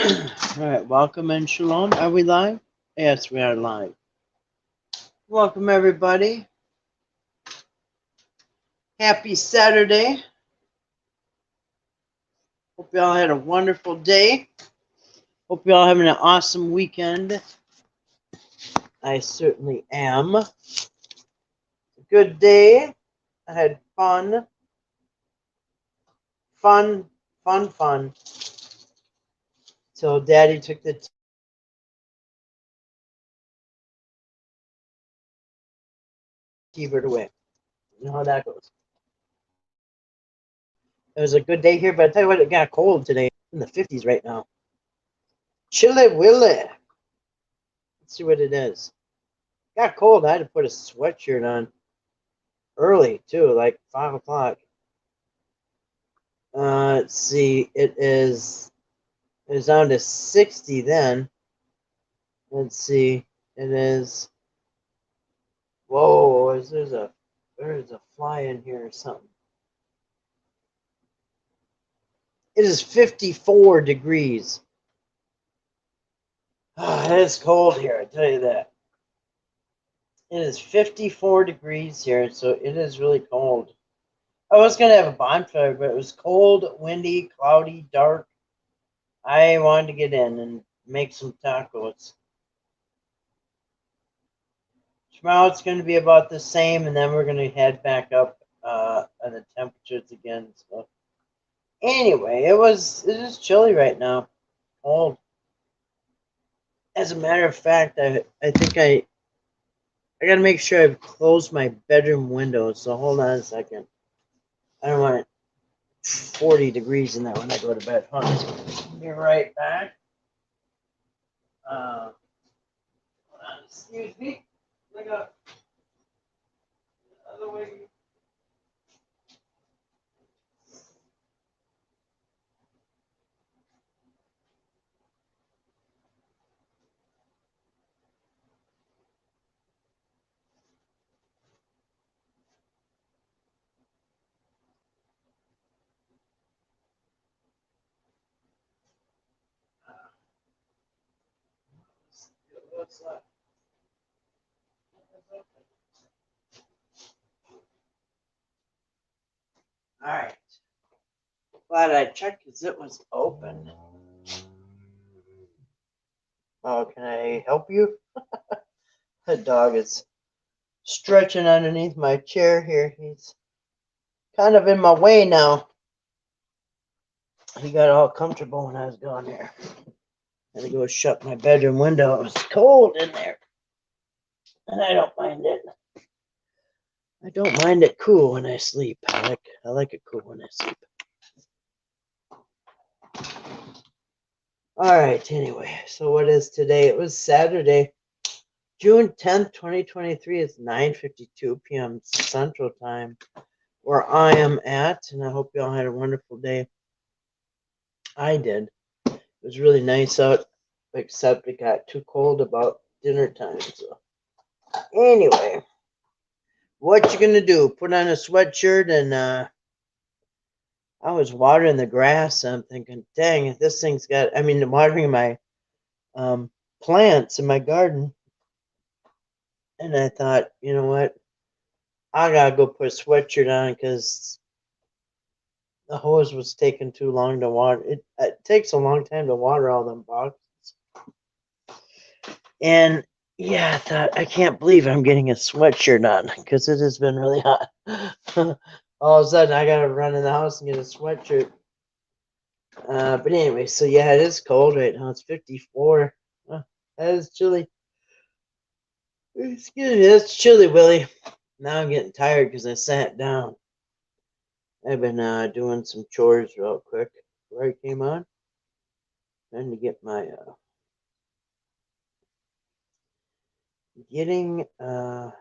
All right, welcome and shalom. Are we live? Yes, we are live. Welcome, everybody. Happy Saturday. Hope you all had a wonderful day. Hope you all having an awesome weekend. I certainly am. A good day. I had fun. Fun. So Daddy took the T-bird away. You know how that goes. It was a good day here, but I tell you what, it got cold today. In the 50s right now. Chilly willy. Let's see what it is. Got cold. I had to put a sweatshirt on early too, like 5 o'clock. Let's see. It was down to 60 then. Let's see. It is. Whoa! There's a fly in here or something. It is 54 degrees. It's cold here, I tell you that. It is 54 degrees here, so it is really cold. I was going to have a bonfire, but it was cold, windy, cloudy, dark. I wanted to get in and make some tacos. Tomorrow it's going to be about the same, and then we're going to head back up on the temperatures again. So anyway, it is chilly right now, cold. As a matter of fact, I think I got to make sure I've closed my bedroom windows. So hold on a second. I don't want it 40 degrees in there when I go to bed. Hold on. Be right back. Hold on. Excuse me. Look up. The other way. What's that? All right. Glad I checked because it was open. Oh, can I help you? The dog is stretching underneath my chair here. He's kind of in my way now. He got all comfortable when I was gone there. I had to go shut my bedroom window. It was cold in there. And I don't mind it. I don't mind it cool when I sleep. I like it cool when I sleep. All right, anyway. So what is today? It was Saturday, June 10th, 2023. It's 9:52 p.m. Central Time where I am at, and I hope you all had a wonderful day. I did. It was really nice out, except it got too cold about dinner time. So anyway, what you gonna do? Put on a sweatshirt and I was watering the grass. And I'm thinking, dang, this thing's got. I mean, watering my plants in my garden, and I thought, you know what? I gotta go put a sweatshirt on because the hose was taking too long to water. It takes a long time to water all them boxes. And yeah, I thought, I can't believe I'm getting a sweatshirt on because it has been really hot. All of a sudden, I gotta run in the house and get a sweatshirt. But anyway, so yeah, it is cold right now. It's 54. That is chilly. Excuse me, that's chilly, Willie. Now I'm getting tired because I sat down. I've been doing some chores real quick before I came on. Trying to get my getting oh,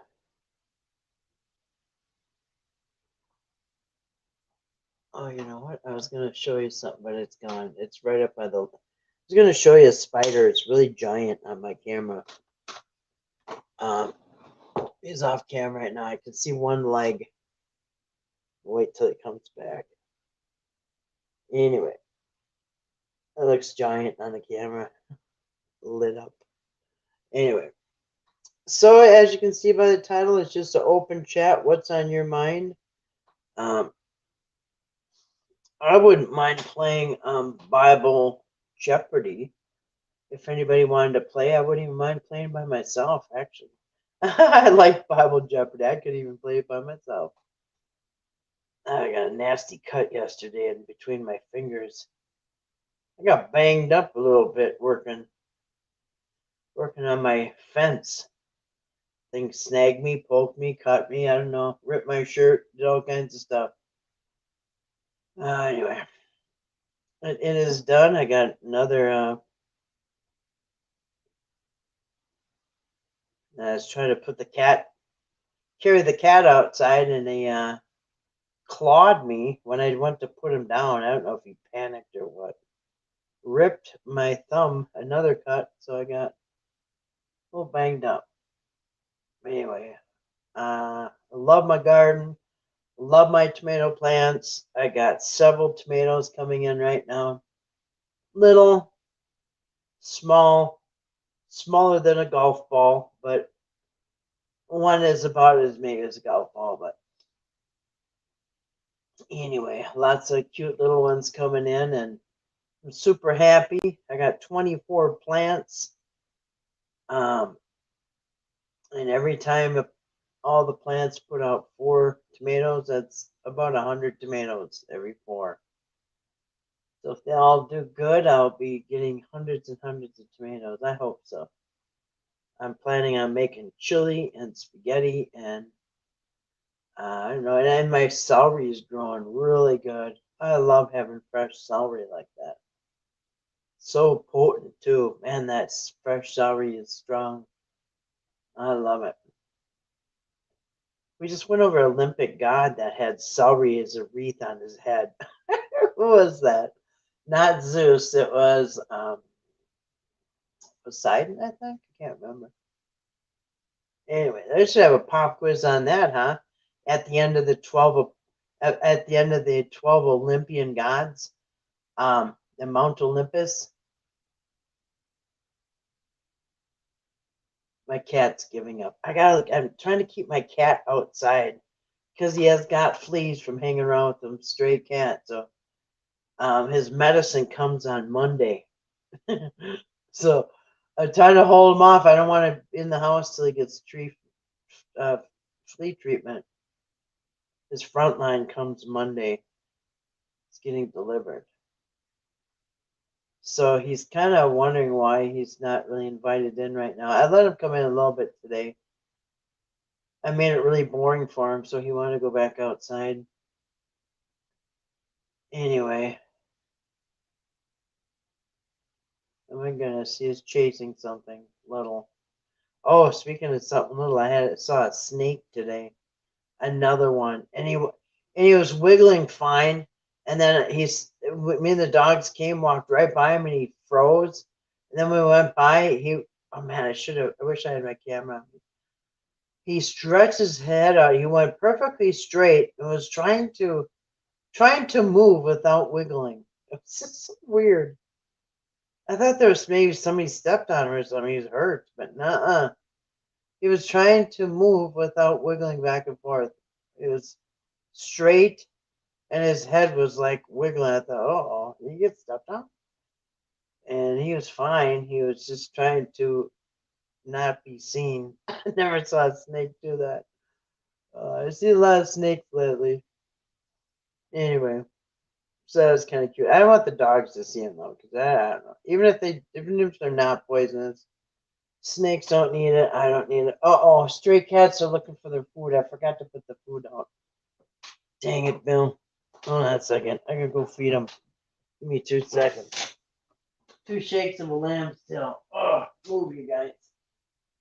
you know what? I was gonna show you something, but it's gone. It's right up by the. I was gonna show you a spider. It's really giant on my camera. He's off camera right now. I can see one leg. Wait till it comes back. Anyway, It looks giant on the camera, lit up. Anyway, so as you can see by the title, it's just an open chat. What's on your mind? Um, I wouldn't mind playing Bible Jeopardy. If anybody wanted to play, I wouldn't even mind playing by myself, actually. I like Bible Jeopardy. I could even play it by myself. I got a nasty cut yesterday in between my fingers. I got banged up a little bit working on my fence. Things snagged me, poked me, cut me, I don't know, ripped my shirt, did all kinds of stuff. Anyway, it is done. I got another I was trying to carry the cat outside, and he clawed me when I went to put him down. I don't know if he panicked or what. Ripped my thumb, another cut, so I got a little banged up. Anyway, I love my garden, love my tomato plants. I got several tomatoes coming in right now. Little, small, smaller than a golf ball, but one is about as big as a golf ball. But anyway, lots of cute little ones coming in, and I'm super happy. I got 24 plants. Um, and every time all the plants put out 4 tomatoes, that's about 100 tomatoes every 4. So if they all do good, I'll be getting hundreds and hundreds of tomatoes. I hope so. I'm planning on making chili and spaghetti, and I don't know. And my celery is growing really good. I love having fresh celery like that. So potent too. Man, that fresh celery is strong. I love it. We just went over Olympic god that had celery as a wreath on his head. Who was that? Not Zeus. It was Poseidon, I think. I can't remember. Anyway, they should have a pop quiz on that, huh? At the end of the 12, at the end of the 12 Olympian gods, the Mount Olympus. My cat's giving up. I'm trying to keep my cat outside because he has got fleas from hanging around with them stray cat. So his medicine comes on Monday. So I'm trying to hold him off. I don't want him in the house till he gets flea treatment. His front line comes Monday. It's getting delivered. So he's kind of wondering why he's not really invited in right now. I let him come in a little bit today. I made it really boring for him, so he wanted to go back outside. Anyway, oh my goodness, he is chasing something little. Oh, speaking of something little, saw a snake today, another one, and he was wiggling fine, and then me and the dogs came, walked right by him, and he froze, and then we went by. Oh man, I wish I had my camera. He stretched his head out. He went perfectly straight and was trying to move without wiggling. It's just so weird. I thought there was maybe somebody stepped on him or something. He was hurt, but nuh-uh. He was trying to move without wiggling back and forth. It was straight, and his head was like wiggling. I thought, oh, did he get stepped on? And he was fine. He was just trying to not be seen. I never saw a snake do that. I see a lot of snakes lately. Anyway, so that was kind of cute. I don't want the dogs to see him though, because I don't know. Even if they're not poisonous, snakes don't need it. I don't need it. Oh, stray cats are looking for their food. I forgot to put the food out. Dang it, Bill. Hold on a second. I gotta go feed them. Give me 2 seconds. 2 shakes of a lamb still. Oh, move you guys.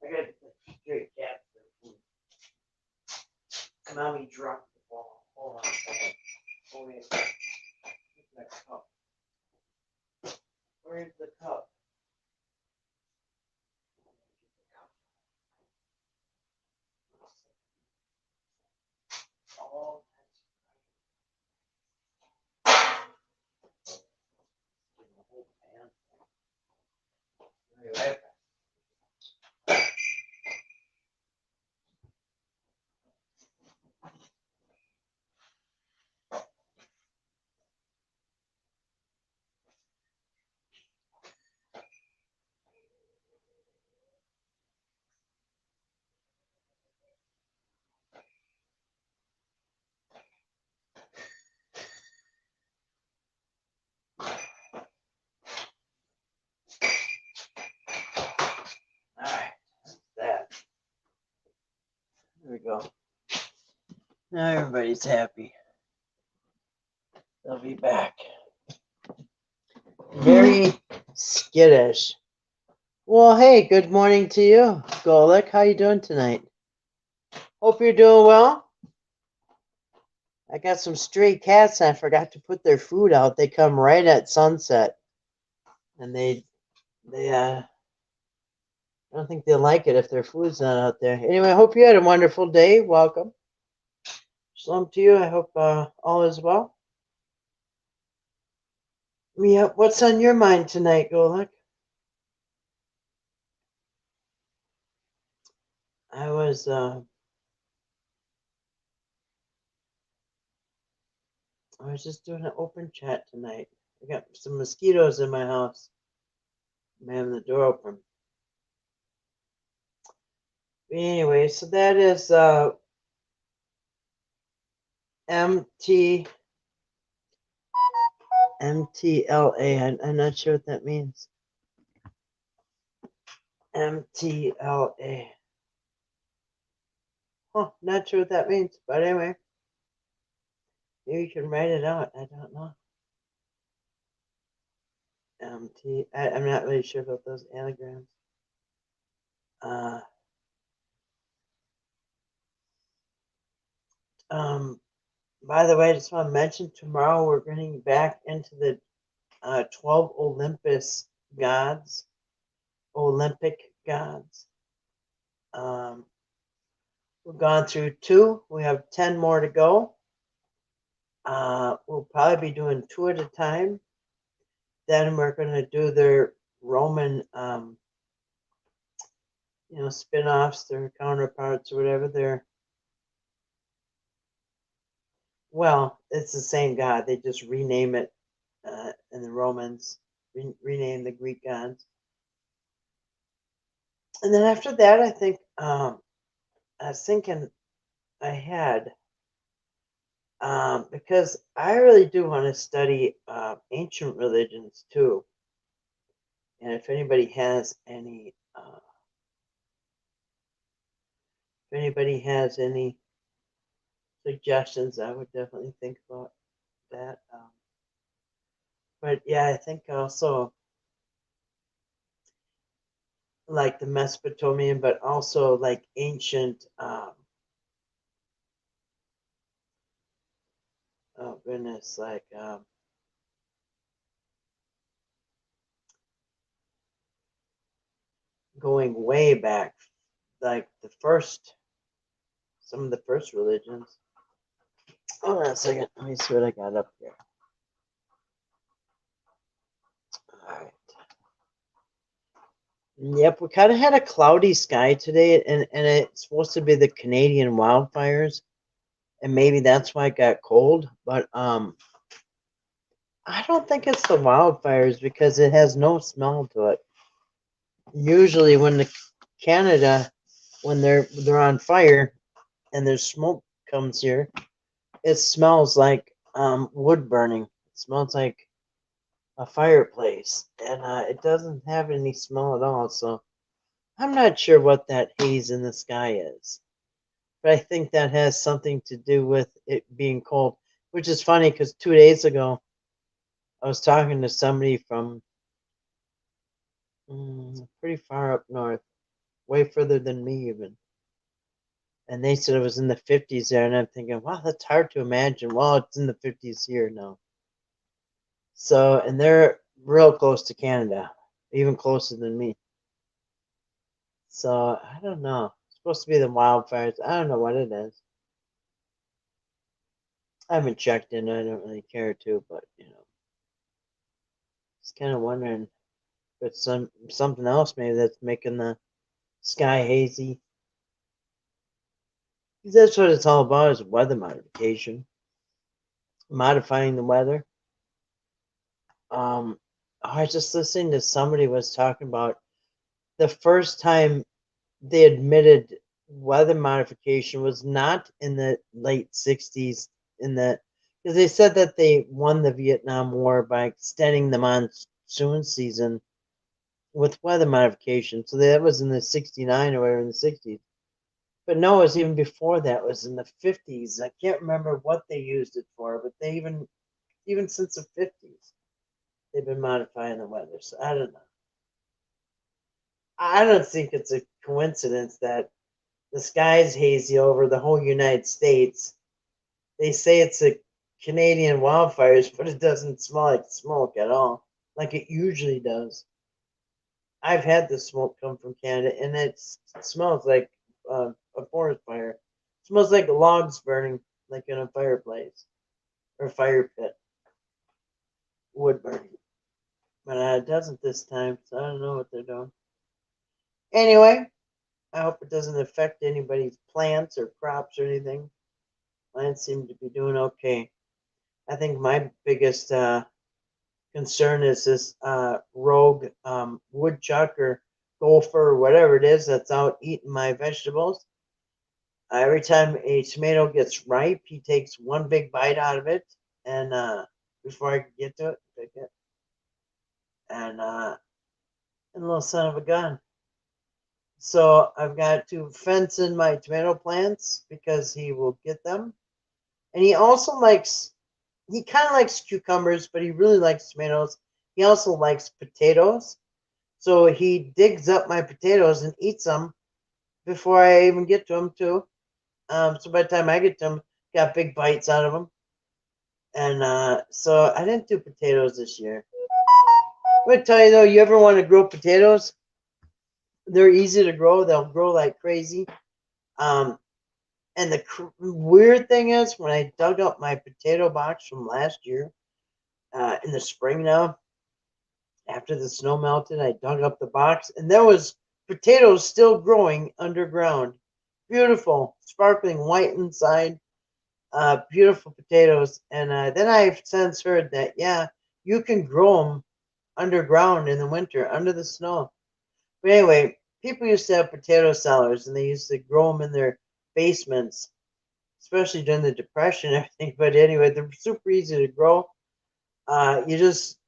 I gotta get the stray cats their food. Mommy dropped the ball. Hold on a second. Oh, wait. Where's the cup? Where's the cup? Oh, be right back. Alright, that's that. There we go. Now everybody's happy. They'll be back. Very skittish. Well, hey, good morning to you, Golik. How you doing tonight? Hope you're doing well. I got some stray cats and I forgot to put their food out. They come right at sunset. And they I don't think they'll like it if their food's not out there. Anyway, I hope you had a wonderful day. Welcome. Shalom to you. I hope all is well. Yeah, what's on your mind tonight, Golek? I was just doing an open chat tonight. I got some mosquitoes in my house. I'm having the door open. But anyway, so that is MTLA. I'm not sure what that means. MTLA. Huh, not sure what that means. But anyway, maybe you can write it out. I don't know. I'm not really sure about those anagrams. By the way, I just want to mention tomorrow we're getting back into the 12 Olympic gods. We've gone through 2. We have 10 more to go. We'll probably be doing 2 at a time. Then we're going to do their Roman, spin-offs, their counterparts or whatever. Well, it's the same god. They just rename it, and the Romans rename the Greek gods. And then after that, I think I was thinking ahead because I really do want to study ancient religions too. And if anybody has any suggestions, I would definitely think about that. But yeah, I think also like the Mesopotamian, but also like ancient. Oh goodness, like going way back, like some of the first religions. Hold on a second. Let me see what I got up here. All right. Yep, we kind of had a cloudy sky today, and it's supposed to be the Canadian wildfires, and maybe that's why it got cold. But I don't think it's the wildfires because it has no smell to it. Usually, when Canada, when they're on fire and there's smoke comes here, it smells like wood burning. It smells like a fireplace, and it doesn't have any smell at all. So I'm not sure what that haze in the sky is, but I think that has something to do with it being cold, which is funny because 2 days ago I was talking to somebody from pretty far up north, way further than me even. And they said it was in the 50s there, and I'm thinking, wow, that's hard to imagine. Well, it's in the 50s here now. So, and they're real close to Canada, even closer than me. So, I don't know. It's supposed to be the wildfires. I don't know what it is. I haven't checked in. I don't really care to, but, just kind of wondering if it's something else maybe that's making the sky hazy. That's what it's all about, is weather modification, modifying the weather. I was just listening to somebody was talking about the first time they admitted weather modification was not in the late 60s, because they said that they won the Vietnam War by extending the monsoon season with weather modification. So that was in the 69 or whatever, in the 60s. But no, it was even before that. It was in the 50s. I can't remember what they used it for, but they even since the 50s, they've been modifying the weather. So I don't know. I don't think it's a coincidence that the sky's hazy over the whole United States. They say it's a Canadian wildfires, but it doesn't smell like smoke at all, like it usually does. I've had the smoke come from Canada, and it smells like a forest fire. It smells like logs burning, like in a fireplace or fire pit, wood burning. But it doesn't this time, so I don't know what they're doing. Anyway, I hope it doesn't affect anybody's plants or crops or anything. Mine seem to be doing okay. I think my biggest concern is this rogue woodchuck or gopher or whatever it is that's out eating my vegetables. Every time a tomato gets ripe, he takes one big bite out of it, and before I can get to it, pick it, and a little son of a gun. So I've got to fence in my tomato plants because he will get them, and he kind of likes cucumbers, but he really likes tomatoes. He also likes potatoes. So he digs up my potatoes and eats them before I even get to them, too. So by the time I get to them, got big bites out of them. And so I didn't do potatoes this year. I'm going to tell you, though, you ever want to grow potatoes? They're easy to grow. They'll grow like crazy. Um, and the weird thing is, when I dug up my potato box from last year, in the spring now, after the snow melted, I dug up the box, and there was potatoes still growing underground. Beautiful, sparkling white inside. Beautiful potatoes. And then I've since heard that, yeah, you can grow them underground in the winter, under the snow. But anyway, people used to have potato cellars, and they used to grow them in their basements, especially during the Depression and everything. But anyway, they're super easy to grow. You just,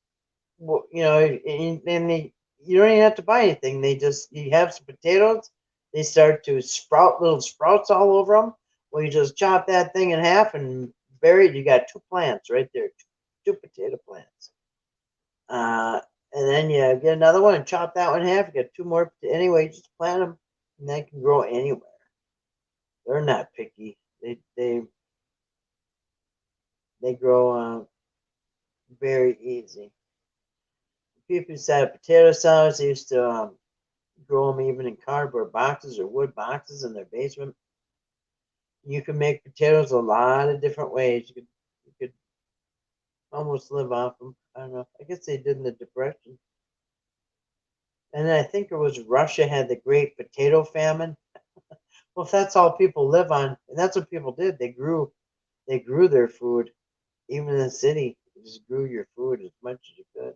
and you don't even have to buy anything. You have some potatoes, they start to sprout little sprouts all over them. Well, you just chop that thing in half and bury it. You got two plants right there, two potato plants. And then you get another one and chop that one in half. You got two more. Anyway, just plant them, and they can grow anywhere. They're not picky. They grow very easy. People used to have potato salads. They used to grow them even in cardboard boxes or wood boxes in their basement. You can make potatoes a lot of different ways. You could almost live off them. I don't know. I guess they did in the Depression. And I think it was Russia had the Great Potato Famine. Well, if that's all people live on, and that's what people did, they grew their food. Even in the city, you just grew your food as much as you could.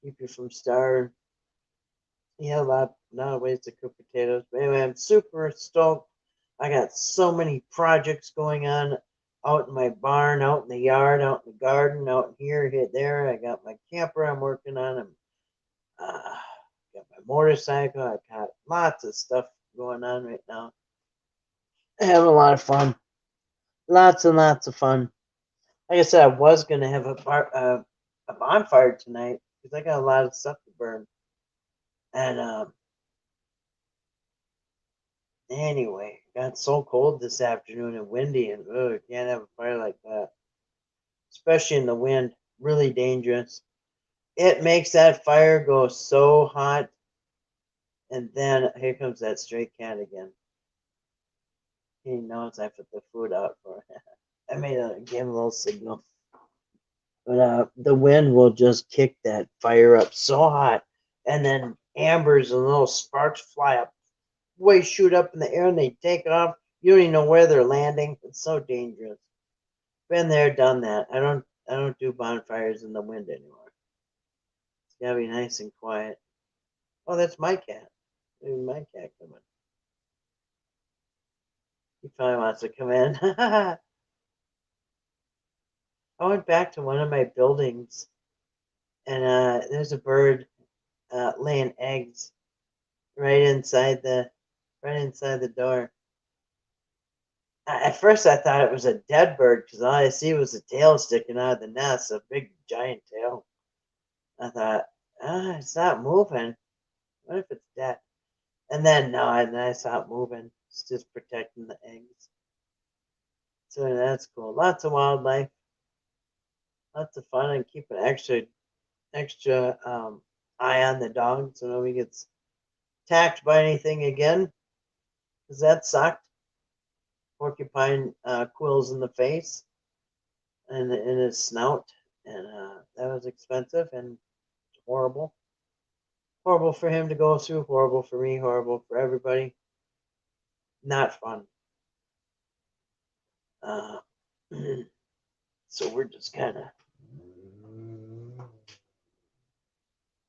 Keep you from starving. Yeah, a lot of ways to cook potatoes. But anyway, I'm super stoked. I got so many projects going on out in my barn, out in the yard, out in the garden, out here, there. I got my camper I'm working on. I'm got my motorcycle. I've got lots of stuff going on right now. Having a lot of fun. Lots and lots of fun. Like I said, I was gonna have a bonfire tonight because I got a lot of stuff to burn. And anyway, it got so cold this afternoon and windy, and you can't have a fire like that, especially in the wind. Really dangerous. It makes that fire go so hot, and then here comes that stray cat again. He knows I put the food out for him. I gave him a little signal. But the wind will just kick that fire up so hot, and then ambers and little sparks fly up, way shoot up in the air, and they take off. You don't even know where they're landing. It's so dangerous. Been there, done that. I don't do bonfires in the wind anymore. It's gotta be nice and quiet. Oh, that's my cat. Maybe my cat coming. He probably wants to come in. I went back to one of my buildings, and there's a bird laying eggs right inside the door. At first, I thought it was a dead bird because all I see was a tail sticking out of the nest, a big giant tail. I thought, it's not moving. What if it's dead? And then no, and then I saw it moving. It's just protecting the eggs. So that's cool. Lots of wildlife, lots of fun, and keep an extra eye on the dog so nobody gets attacked by anything again. Because that sucked. Porcupine quills in the face and in his snout, and that was expensive and horrible. Horrible for him to go through. Horrible for me. Horrible for everybody. Not fun. Uh, so we're just kind of.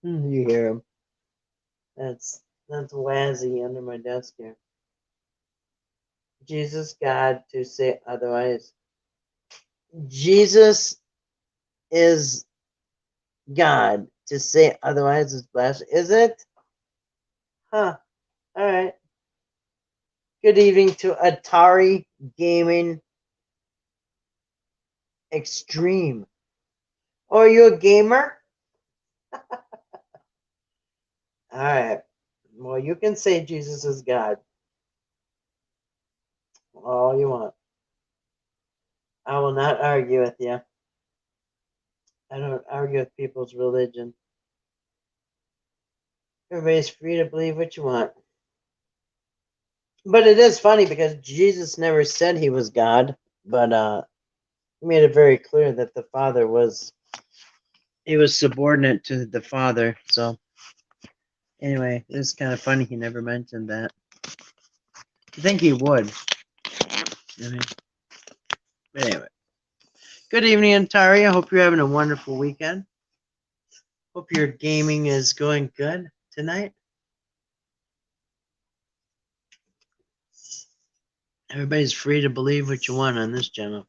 You hear him? That's Wazzy under my desk here. Jesus, God, to say otherwise. Jesus is God. To say otherwise is blasphemy. Is it? Huh. All right. Good evening to Atari Gaming Extreme. Oh, are you a gamer? All right. Well, you can say Jesus is God all you want. I will not argue with you. I don't argue with people's religion. Everybody's free to believe what you want. But it is funny because Jesus never said he was God, but he made it very clear that the Father was subordinate to the Father. So anyway, it's kind of funny he never mentioned that. I think he would. But anyway. Good evening, Antari. I hope you're having a wonderful weekend. Hope your gaming is going good tonight. Everybody's free to believe what you want on this channel.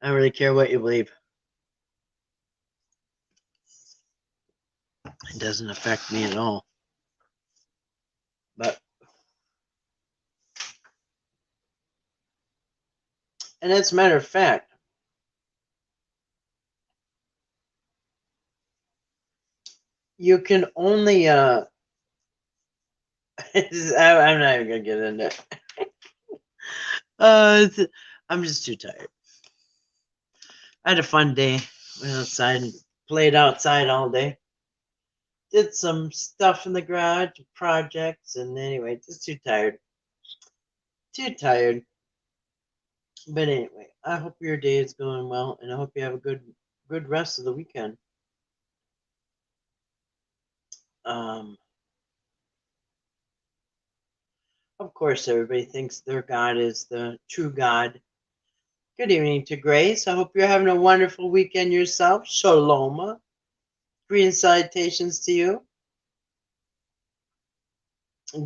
I don't really care what you believe. It doesn't affect me at all. And as a matter of fact, you can only I'm not even gonna get into it. I'm just too tired. I had a fun day. Went outside and played outside all day. Did some stuff in the garage, projects, and anyway, just too tired. Too tired. But anyway, I hope your day is going well, and I hope you have a good rest of the weekend. Of course, everybody thinks their God is the true God. Good evening to Grace. I hope you're having a wonderful weekend yourself. Shalom. Greetings, salutations to you.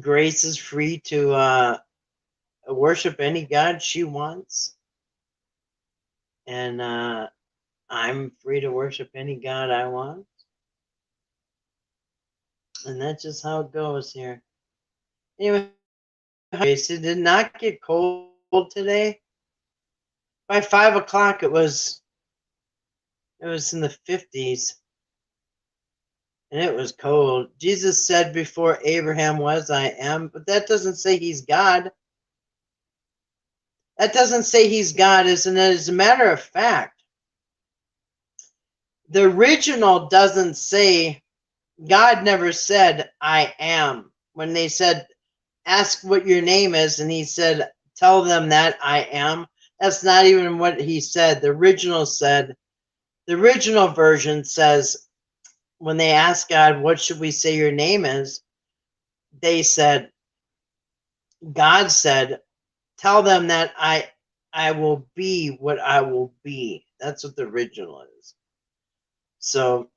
Grace is free to worship any God she wants. And I'm free to worship any God I want. And that's just how it goes here. Anyway, Grace, it did not get cold today. By 5 o'clock, it was in the 50s. And it was cold. Jesus said before Abraham was, I am. But that doesn't say he's God. That doesn't say he's God, isn't it? As a matter of fact, the original doesn't say, God never said, I am. When they said, ask what your name is, and he said, tell them that I am. That's not even what he said. The original version says, when they asked God, what should we say your name is? God said, tell them that I will be what I will be. That's what the original is. So,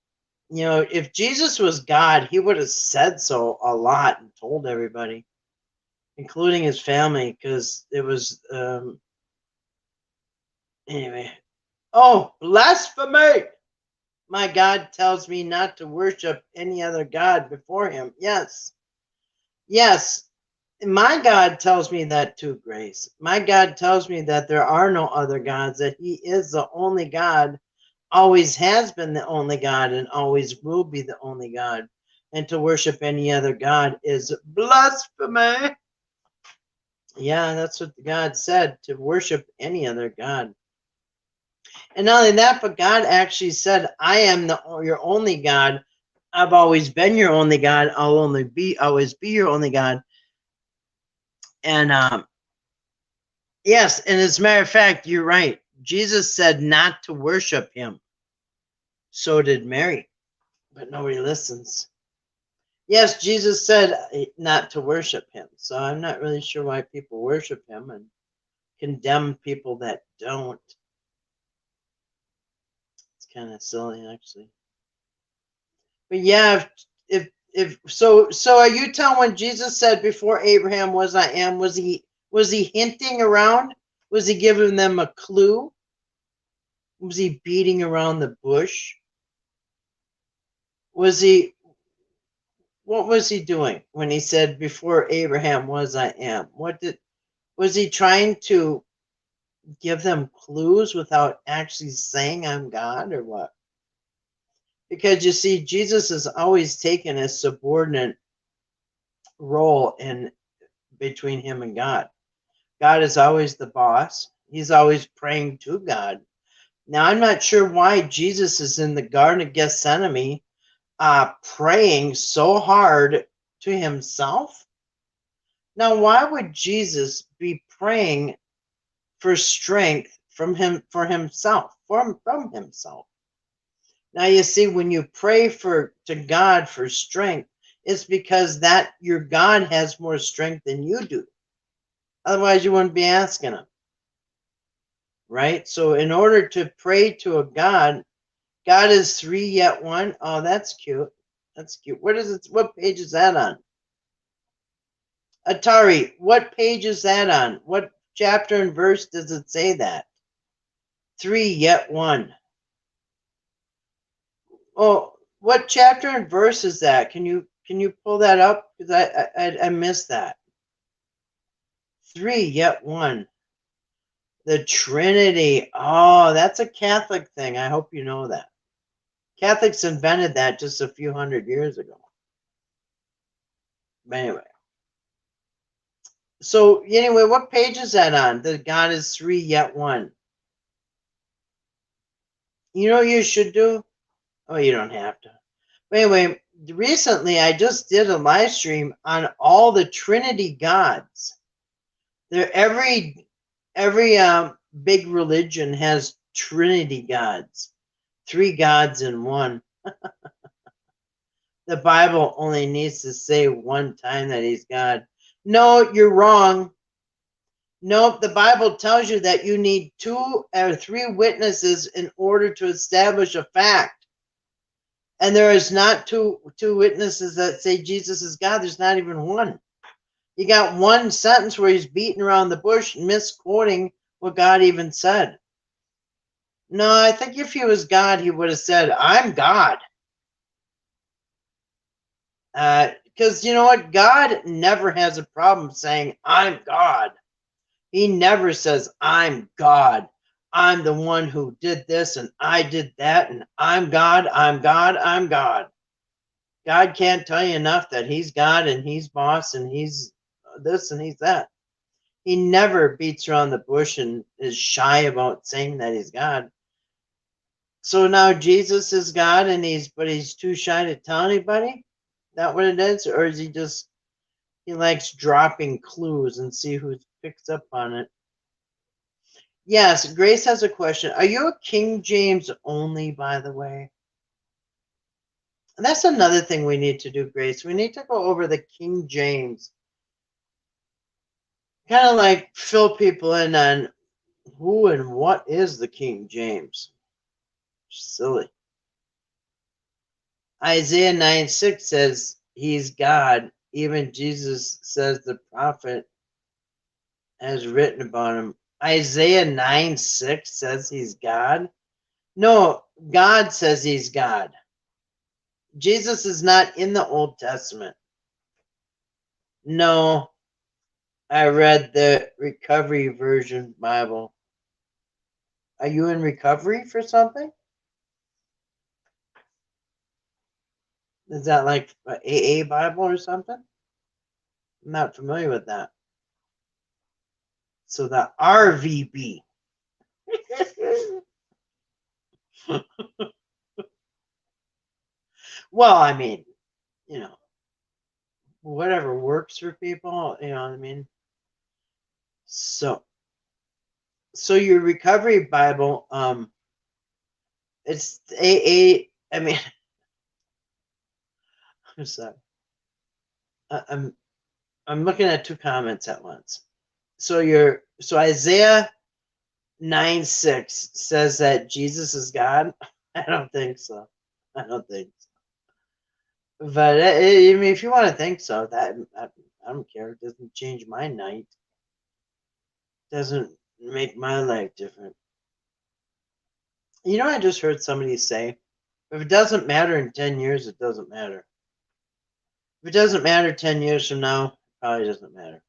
if Jesus was God, he would have said so a lot and told everybody, including his family, because it was, anyway. Oh, blasphemy! My God tells me not to worship any other God before him. Yes. Yes. My God tells me that too, Grace. My God tells me that there are no other gods, that he is the only God, always has been the only God, and always will be the only God. And to worship any other God is blasphemy. Yeah, that's what God said, to worship any other God. And not only that, but God actually said, I am your only God. I've always been your only God. I'll always be your only God. And yes, and as a matter of fact, you're right. Jesus said not to worship him. So did Mary, but nobody listens. Yes, Jesus said not to worship him. So I'm not really sure why people worship him and condemn people that don't. It's kind of silly, actually. But yeah, if so are you telling, when Jesus said before Abraham was I am, was he hinting around? Was he giving them a clue? Was he beating around the bush? What was he doing when he said before Abraham was I am? Was he trying to give them clues without actually saying I'm God, or what? Because you see, Jesus has always taken a subordinate role in between him and God. God is always the boss. He's always praying to God. Now, I'm not sure why Jesus is in the Garden of Gethsemane praying so hard to himself. Now, why would Jesus be praying for strength from himself? Now, you see, when you pray to God for strength, it's because that your God has more strength than you do. Otherwise, you wouldn't be asking him. Right? So in order to pray to a God is three yet one. Oh, that's cute. That's cute. What page is that on? Atari, what page is that on? What chapter and verse does it say that? Three yet one. Oh, what chapter and verse is that? Can you pull that up? Because I missed that. Three yet one. The Trinity. Oh, that's a Catholic thing. I hope you know that. Catholics invented that just a few hundred years ago. But anyway. So anyway, what page is that on? The God is three yet one. You know what you should do? Oh, you don't have to. But anyway, recently I just did a live stream on all the Trinity gods. Every big religion has Trinity gods. Three gods in one. The Bible only needs to say one time that he's God. No, you're wrong. Nope, the Bible tells you that you need 2 or 3 witnesses in order to establish a fact. And there is not two witnesses that say Jesus is God. There's not even one. You got one sentence where he's beating around the bush, misquoting what God even said. No, I think if he was God, he would have said, I'm God. Because you know what? God never has a problem saying, I'm God. He never says, I'm God. I'm the one who did this and I did that and I'm God, I'm God, I'm God. God can't tell you enough that he's God and he's boss and he's this and he's that. He never beats around the bush and is shy about saying that he's God. So now Jesus is God and he's too shy to tell anybody? Is that what it is? Or is he likes dropping clues and see who picks up on it? Yes, Grace has a question. Are you a King James only, by the way? And that's another thing we need to do, Grace. We need to go over the King James. Kind of like fill people in on who and what is the King James. Silly. Isaiah 9:6 says he's God. Even Jesus says the prophet has written about him. Isaiah 9:6 says he's God. No, God says he's God. Jesus is not in the Old Testament. No, I read the Recovery Version Bible. Are you in recovery for something? Is that like an AA Bible or something? I'm not familiar with that. So the RVB. Well, I mean, you know, whatever works for people, you know what I mean? So your recovery Bible, it's AA. I mean, I'm sorry. I'm looking at two comments at once. So Isaiah 9:6 says that Jesus is God. I don't think so. I don't think so. But I mean, if you want to think so, that I don't care. It doesn't change my night. Doesn't make my life different. You know, I just heard somebody say, if it doesn't matter in 10 years, it doesn't matter. If it doesn't matter 10 years from now, it probably doesn't matter.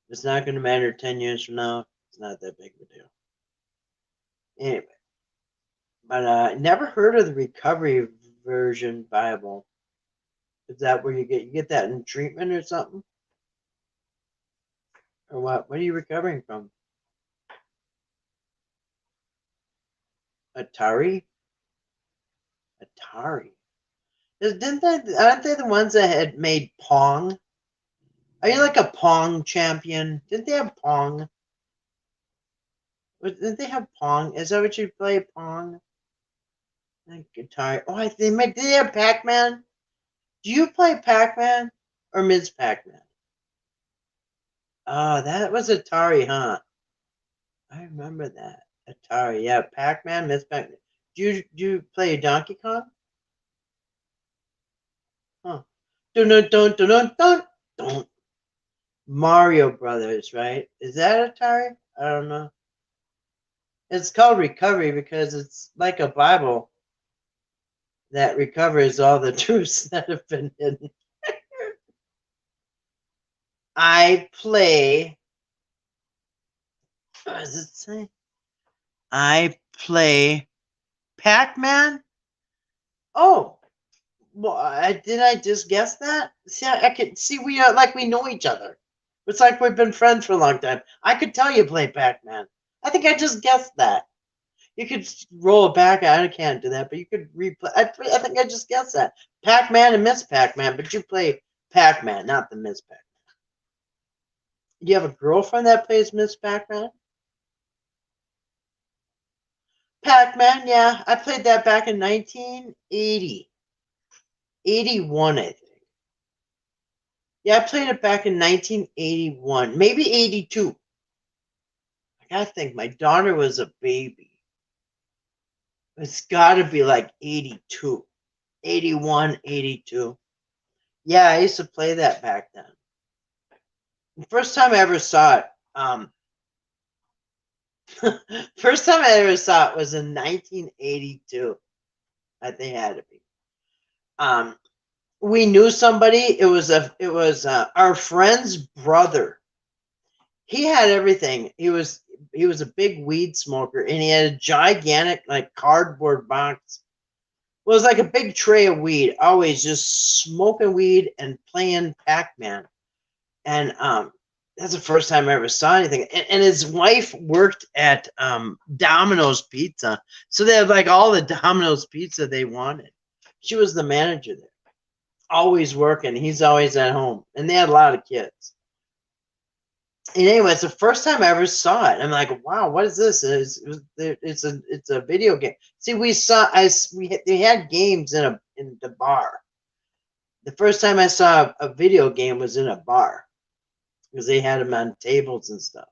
If it's not going to matter 10 years from now, it's not that big of a deal. Anyway, but never heard of the Recovery Version Bible. Is that where you get that in treatment or something? Or what? What are you recovering from? Atari? Atari. Aren't they the ones that had made Pong? Are you like a Pong champion? Didn't they have Pong? Didn't they have Pong? Is that what you play, Pong? Like Atari. Oh, did they have Pac-Man? Do you play Pac-Man or Ms. Pac-Man? Oh, that was Atari, huh? I remember that. Atari, yeah. Pac-Man, Ms. Pac-Man. Do you play Donkey Kong? Huh. Dun dun dun dun dun dun dun. Mario Brothers, right? Is that Atari? I don't know. It's called Recovery because it's like a Bible that recovers all the truths that have been hidden. I play. What does it say? I play Pac-Man. Oh, well, did I just guess that? See, I could see we are like we know each other. It's like we've been friends for a long time. I could tell you play Pac-Man. I think I just guessed that. You could roll it back. I can't do that, but you could replay. I think I just guessed that. Pac-Man and Miss Pac-Man, but you play Pac-Man, not the Miss Pac-Man. Do you have a girlfriend that plays Miss Pac-Man? Pac-Man, yeah. I played that back in 1980. 81, I think. Yeah, I played it back in 1981, maybe 82. I gotta think, my daughter was a baby. It's gotta be like 82, 81, 82. Yeah, I used to play that back then. The first time I ever saw it, first time I ever saw it was in 1982. I think it had to be. We knew somebody. It was our friend's brother. He had everything. He was a big weed smoker, and he had a gigantic like cardboard box. It was like a big tray of weed, always just smoking weed and playing Pac-Man. And that's the first time I ever saw anything. And his wife worked at Domino's Pizza, so they had like all the Domino's pizza they wanted. She was the manager there, always working. He's always at home, and they had a lot of kids. And anyway, it's the first time I ever saw it. I'm like, wow, what is this? It's a video game. See, they had games in the bar. The first time I saw a video game was in a bar because they had them on tables and stuff.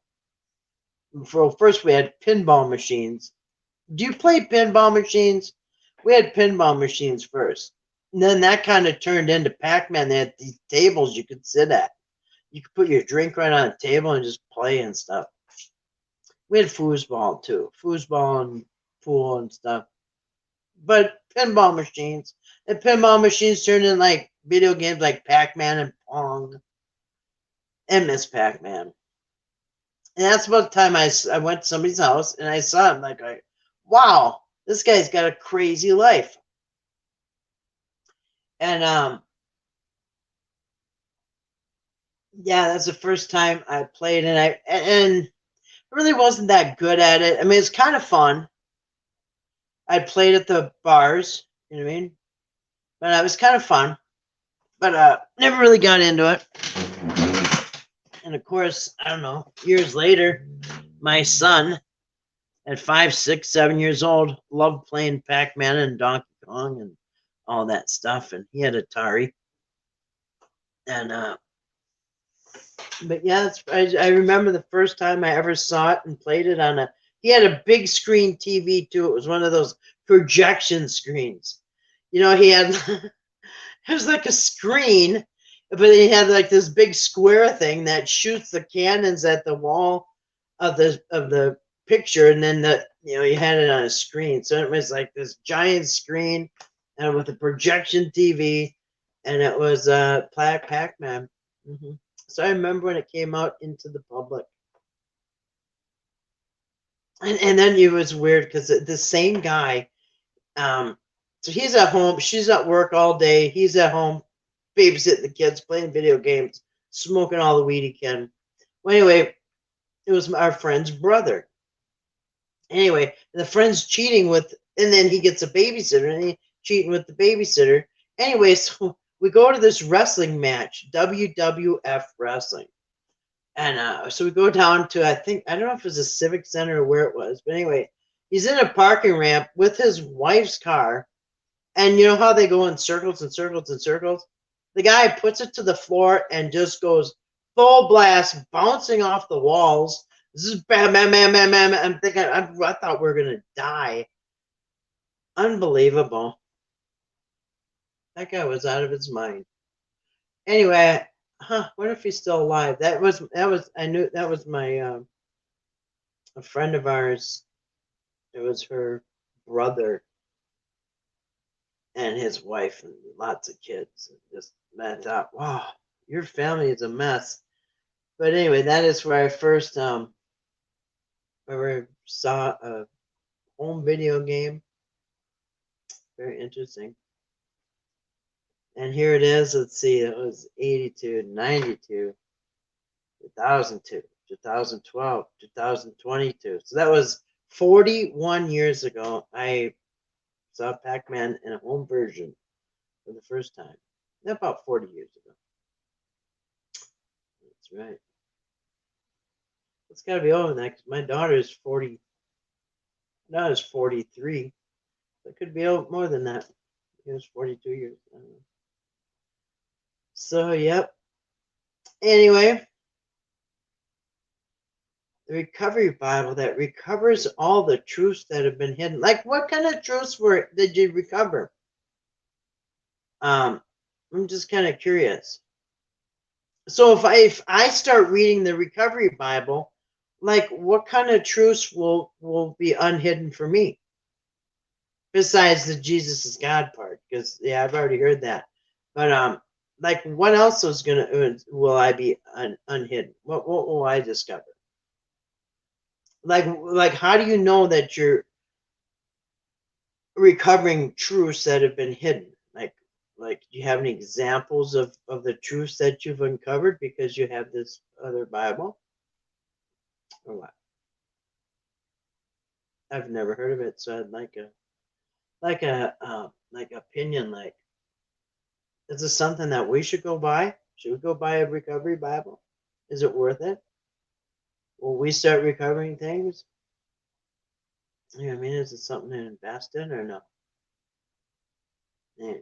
First, we had pinball machines. Do you play pinball machines? We had pinball machines first. And then that kind of turned into Pac-Man. They had these tables you could sit at. You could put your drink right on a table and just play and stuff. We had foosball too. Foosball and pool and stuff. But pinball machines. And pinball machines turned in like video games like Pac-Man and Pong and Miss Pac-Man. And that's about the time I went to somebody's house and I saw him like, wow, this guy's got a crazy life. And yeah, that's the first time I played, and I really wasn't that good at it. I mean, it's kind of fun. I played at the bars, you know what I mean? But it was kind of fun. But never really got into it. And of course, I don't know, years later, my son at 5, 6, 7 years old loved playing Pac-Man and Donkey Kong and all that stuff. And he had Atari. And but yeah, I remember the first time I ever saw it and played it on he had a big screen TV too. It was one of those projection screens. You know, he had, it was like a screen, but he had like this big square thing that shoots the cannons at the wall of the picture, and then you had it on a screen. So it was like this giant screen and with a projection TV, and it was Pac-Man. Mm-hmm. So I remember when it came out into the public. And then it was weird because the same guy, so he's at home, she's at work all day, he's at home babysitting the kids, playing video games, smoking all the weed he can. Well, anyway, it was our friend's brother. Anyway, the friend's cheating with, and then he gets a babysitter, and he cheating with the babysitter. Anyway, so we go to this wrestling match, WWF wrestling. And so we go down to, I don't know if it was a Civic Center or where it was, but anyway, he's in a parking ramp with his wife's car. And you know how they go in circles and circles and circles? The guy puts it to the floor and just goes full blast, bouncing off the walls. This is bam, bam, bam, bam, bam. I'm thinking, I thought we were going to die. Unbelievable. That guy was out of his mind. Anyway, what if he's still alive? I knew that was my, a friend of ours. It was her brother and his wife and lots of kids. Just, I thought, wow, your family is a mess. But anyway, that is where I first ever saw a home video game. Very interesting. And here it is. Let's see, it was 82, 92, 2002, 2012, 2022. So that was 41 years ago. I saw Pac-Man in a home version for the first time. About 40 years ago. That's right. It's got to be over that because my daughter is 40. Now is 43. It could be more than that. It was 42 years. I don't know. So, yep. Anyway, the Recovery Bible that recovers all the truths that have been hidden. Like, what kind of truths did you recover? I'm just kind of curious. So if I start reading the Recovery Bible, like, what kind of truths will be unhidden for me? Besides the Jesus is God part, because yeah, I've already heard that. But like, what else will I be unhidden? What will I discover? Like, how do you know that you're recovering truths that have been hidden? Like, do you have any examples of the truths that you've uncovered because you have this other Bible, or what? I've never heard of it, so I'd like opinion. Like, is this something that we should go buy? Should we go buy a Recovery Bible? Is it worth it? will we start recovering things? Yeah, I mean, is it something to invest in or no? Yeah.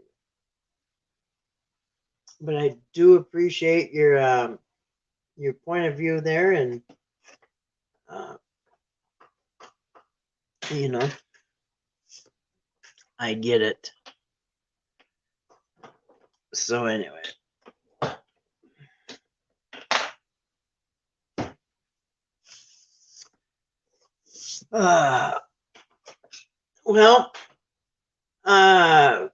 But I do appreciate your point of view there, and uh, you know, I get it. So anyway, uh, well, uh,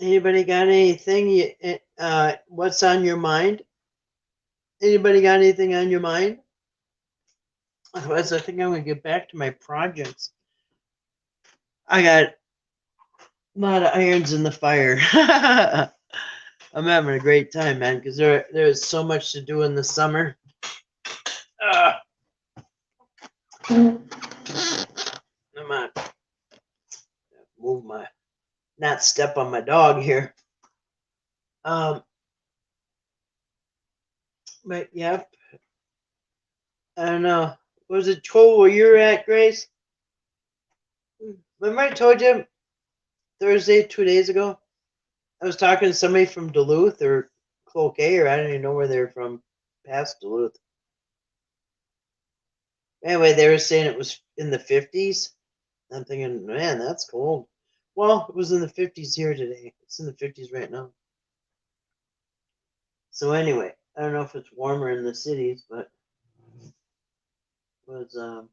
anybody got anything? What's on your mind? Anybody got anything on your mind? Otherwise, I think I'm gonna get back to my projects. I got a lot of irons in the fire. I'm having a great time, man, because there's so much to do in the summer. Come on, move my, not step on my dog here. But yep, I don't know. Was it cold where you're at, Grace? Remember I told you Thursday, 2 days ago? I was talking to somebody from Duluth or Cloquet, or I don't even know where they're from, past Duluth. Anyway, they were saying it was in the 50s. I'm thinking, man, that's cold. Well, it was in the 50s here today. It's in the 50s right now. So anyway, I don't know if it's warmer in the cities, but it was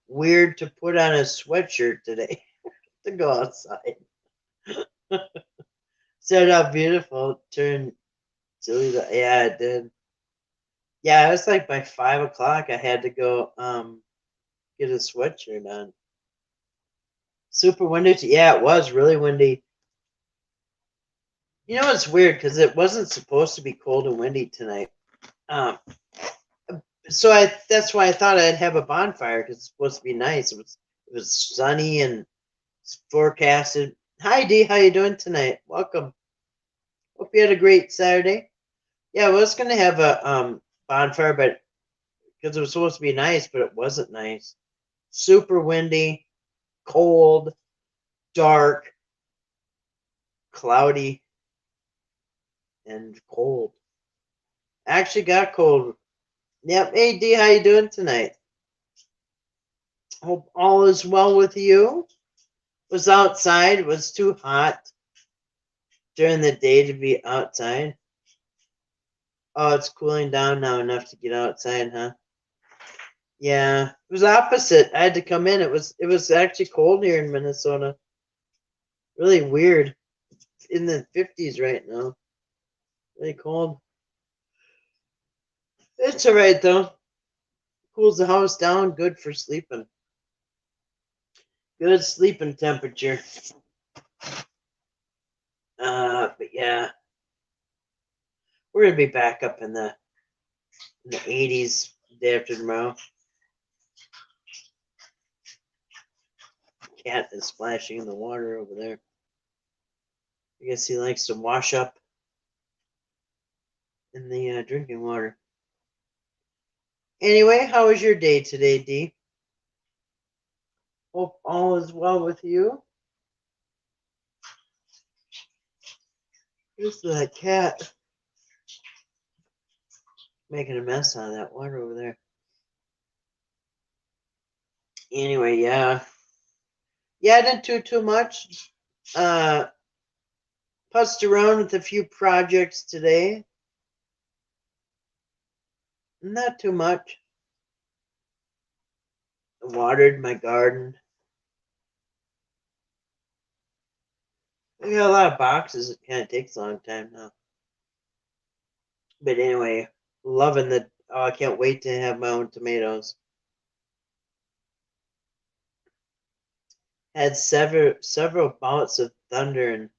weird to put on a sweatshirt today to go outside. Started out beautiful, turned silly. Yeah, it did. Yeah, it was like by 5 o'clock. I had to go get a sweatshirt on. Super windy. Yeah, it was really windy. You know, it's weird because it wasn't supposed to be cold and windy tonight. Um, so that's why I thought I'd have a bonfire because it's supposed to be nice. It was sunny and it's forecasted. Hi Dee, how you doing tonight? Welcome. Hope you had a great Saturday. Yeah, I was gonna have a bonfire, but because it was supposed to be nice, but it wasn't nice. Super windy, cold, dark, cloudy, and cold. Actually got cold. Yep. Hey D, how you doing tonight? Hope all is well with you. Was outside. It was too hot during the day to be outside. Oh, it's cooling down now enough to get outside, huh? Yeah, it was opposite. I had to come in. It was actually cold here in Minnesota. Really weird. It's in the 50s right now. Really cold. It's all right though. Cools the house down. Good for sleeping. Good sleeping temperature. But yeah, we're gonna be back up in the 80s day after tomorrow. Cat is splashing in the water over there. I guess he likes to wash up in the drinking water. Anyway, how was your day today, Dee? Hope all is well with you. Where's that cat? Making a mess out of that water over there. Anyway, yeah. Yeah, I didn't do too much. Putzed around with a few projects today. Not too much. I watered my garden. I got a lot of boxes. It kind of takes a long time now. But anyway, loving the. Oh, I can't wait to have my own tomatoes. Had several bouts of thunder and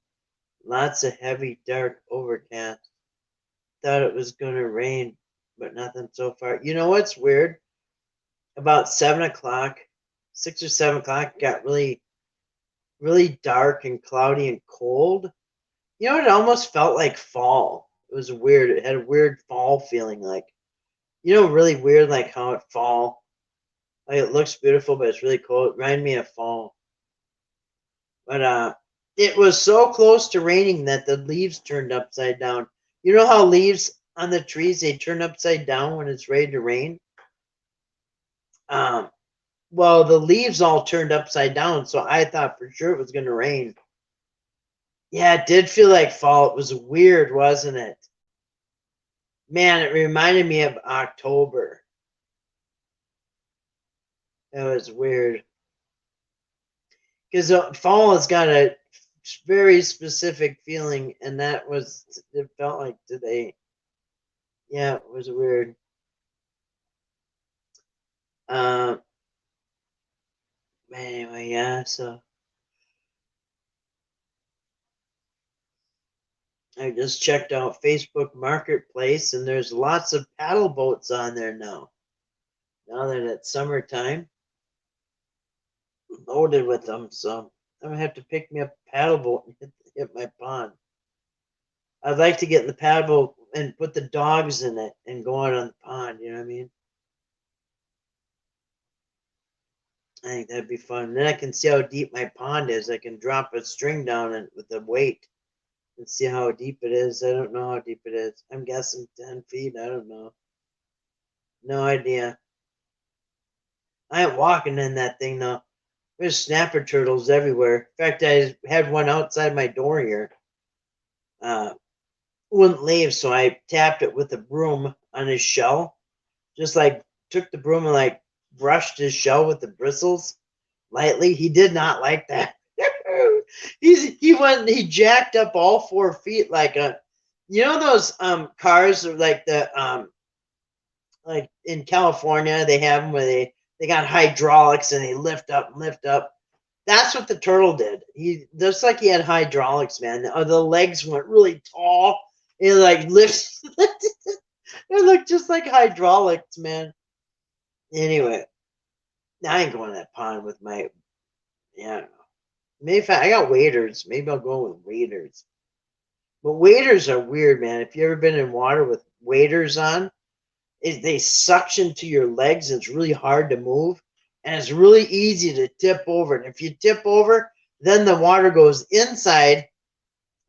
lots of heavy, dark overcast. Thought it was gonna rain, but nothing so far. You know what's weird? About 7 o'clock, 6 or 7 o'clock, it got really, really dark and cloudy and cold. You know, it almost felt like fall. It was weird. It had a weird fall feeling, like, really weird, like how it fall. Like it looks beautiful, but it's really cold. It reminded me of fall. But it was so close to raining that the leaves turned upside down. You know how leaves on the trees, they turn upside down when it's ready to rain? Um, well, the leaves all turned upside down, so I thought for sure it was going to rain. Yeah, it did feel like fall. It was weird, wasn't it? Man, it reminded me of October. It was weird. Because fall has got a very specific feeling, and it felt like today. Yeah, it was weird. Um, anyway, yeah, so I just checked out Facebook Marketplace, and there's lots of paddle boats on there now. Now that it's summertime, loaded with them, so I'm gonna have to pick me up a paddle boat and hit my pond. I'd like to get in the paddle boat and put the dogs in it and go out on the pond. You know what I mean? I think that'd be fun. Then I can see how deep my pond is. I can drop a string down and with a weight and see how deep it is. I don't know how deep it is. I'm guessing 10 feet. I don't know. No idea. I ain't walking in that thing though. There's snapper turtles everywhere. In fact, I had one outside my door here. Uh, wouldn't leave, so I tapped it with a broom on his shell. Just like took the broom and like brushed his shell with the bristles lightly. He did not like that. He jacked up all 4 feet like a, those cars like the like in California they have them where they got hydraulics and they lift up and lift up. That's what the turtle did. He just like he had hydraulics, man. The legs went really tall. It like lifts. It looked just like hydraulics, man. Anyway, I ain't going to that pond with my. Yeah, I don't know. Maybe if I got waders, maybe I'll go with waders. But waders are weird, man. If you ever been in water with waders on, they suction to your legs. And it's really hard to move, and it's really easy to tip over. And if you tip over, then the water goes inside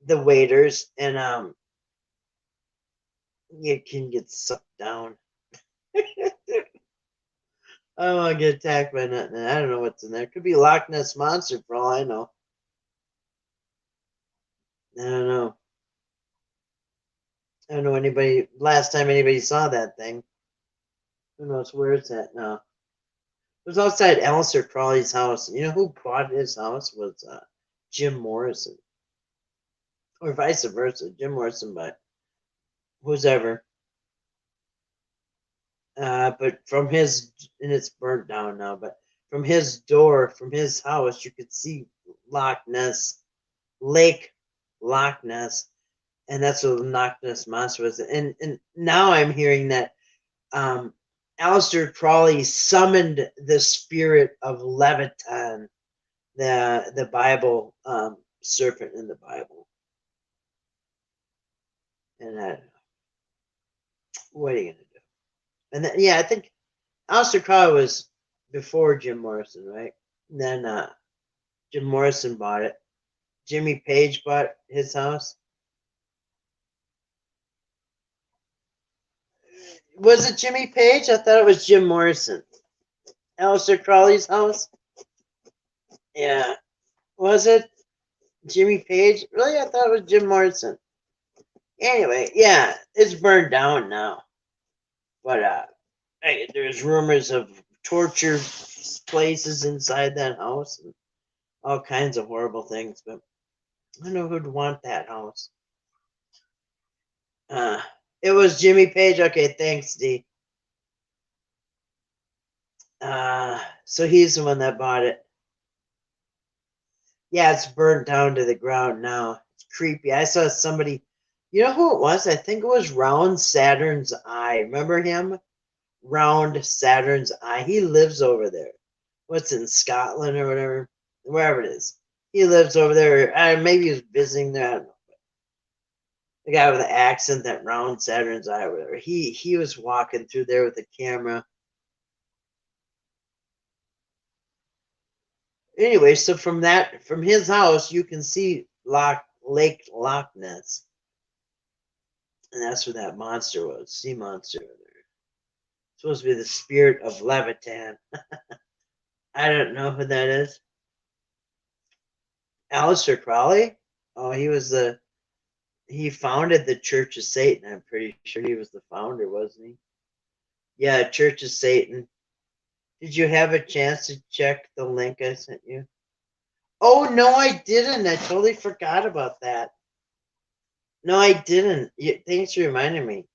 the waders, and you can get sucked down. I don't want to get attacked by nothing. I don't know what's in there. It could be Loch Ness monster for all I know. I don't know. I don't know last time anybody saw that thing. Who knows where it's at now? It was outside Aleister Crowley's house. You know who bought his house was Jim Morrison. Or vice versa. Jim Morrison bought who's ever. But from his, and it's burnt down now, but from his door, from his house, you could see Loch Ness, Lake Loch Ness, and that's what the Loch Ness monster was. And now I'm hearing that Aleister Crowley summoned the spirit of Leviathan, the Bible serpent in the Bible. And what are you gonna do? And then, yeah, I think Aleister Crowley was before Jim Morrison, right? And then Jim Morrison bought it. Jimmy Page bought his house. Was it Jimmy Page? I thought it was Jim Morrison. Aleister Crowley's house? Yeah. Was it Jimmy Page? Really? I thought it was Jim Morrison. Anyway, yeah, it's burned down now. But hey, there's rumors of torture places inside that house and all kinds of horrible things. But I don't know who'd want that house. It was Jimmy Page. Okay, thanks, D. So he's the one that bought it. Yeah, it's burnt down to the ground now. It's creepy. I saw somebody. You know who it was? I think it was Round Saturn's Eye. Remember him? Round Saturn's Eye. He lives over there. What's in Scotland or whatever? Wherever it is. He lives over there. Maybe he's visiting there. I don't know. the guy with the accent that round Saturn's eye, or whatever. He was walking through there with a camera. Anyway, so from his house, you can see Lake Loch Ness, and that's where that monster was, sea monster. Supposed to be the spirit of Leviathan. I don't know who that is. Aleister Crowley? Oh, he founded the Church of Satan. I'm pretty sure he was the founder, wasn't he? Yeah, Church of Satan. Did you have a chance to check the link I sent you? Oh, no, I didn't. I totally forgot about that. No, I didn't. Thanks for reminding me.